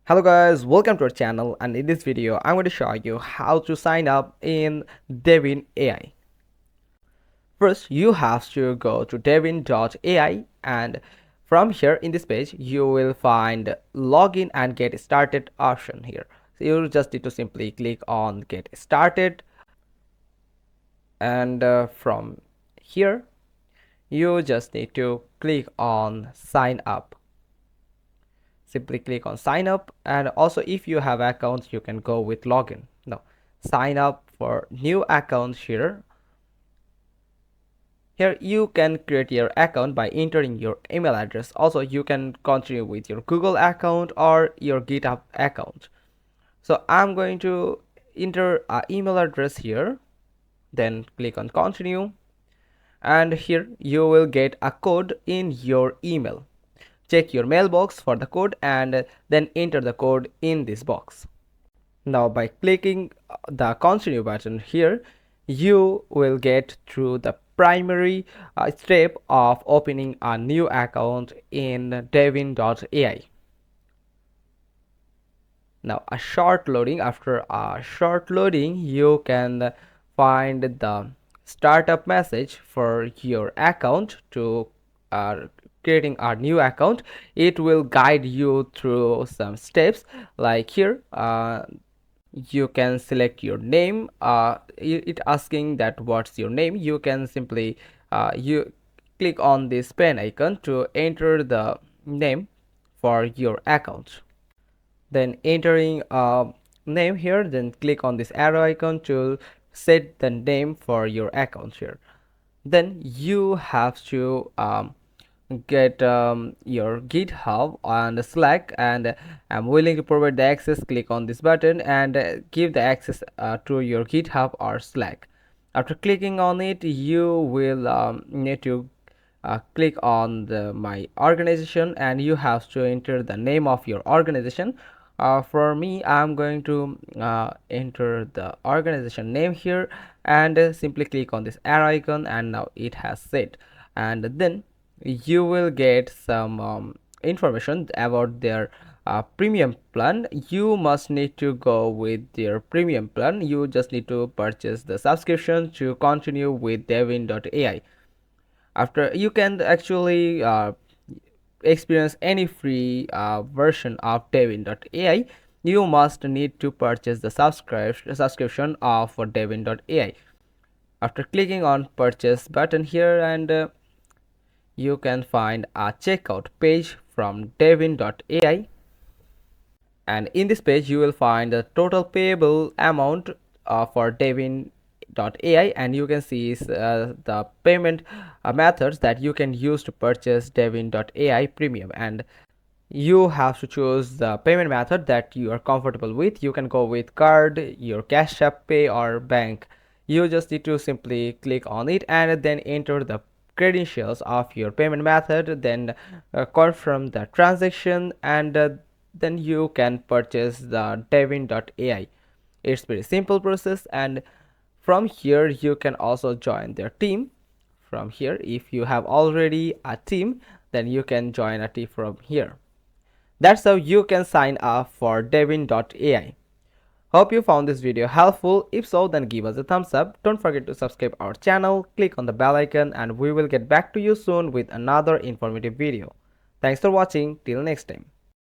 Hello guys, welcome to our channel, and in this video I'm going to show you how to sign up in Devin AI. First, you have to go to devin.ai, and from here in this page you will find login and get started option here. So you just need to simply click on get started, and from here you just need to click on sign up. Simply click on sign up, and also if you have accounts you can go with login. Now sign up for new accounts. Here you can create your account by entering your email address. Also you can continue with your Google account or your GitHub account. So I'm going to enter an email address here, then click on continue, and here you will get a code in your email. Check your mailbox for the code and then enter the code in this box. Now by clicking the continue button here, you will get through the primary step of opening a new account in devin.ai. Now after a short loading you can find the startup message for your account. To creating a new account, it will guide you through some steps. Like here, you can select your name. It asking that what's your name. You can simply you click on this pen icon to enter the name for your account. Then entering a name here, then click on this arrow icon to set the name for your account here. Then you have to get your GitHub and Slack, and I'm willing to provide the access. Click on this button and give the access to your GitHub or Slack. After clicking on it, you will need to click on my organization, and you have to enter the name of your organization. For me, I'm going to enter the organization name here, and simply click on this arrow icon, and now it has set. And then you will get some information about their premium plan. You must need to go with their premium plan. You just need to purchase the subscription to continue with devin.ai. After, you can actually experience any free version of devin.ai. You must need to purchase the subscription of devin.ai. After clicking on purchase button here, and you can find a checkout page from devin.ai, and in this page you will find the total payable amount for devin.ai, and you can see the payment methods that you can use to purchase devin.ai premium. And you have to choose the payment method that you are comfortable with. You can go with card, your Cash App Pay, or bank. You just need to simply click on it and then enter the credentials of your payment method, then confirm the transaction, and then you can purchase the devin.ai. It's very simple process, and from here you can also join their team. From here, if you have already a team, then you can join a team from here. That's how you can sign up for devin.ai. Hope you found this video helpful. If so, then give us a thumbs up. Don't forget to subscribe our channel, click on the bell icon, and we will get back to you soon with another informative video. Thanks for watching. Till next time.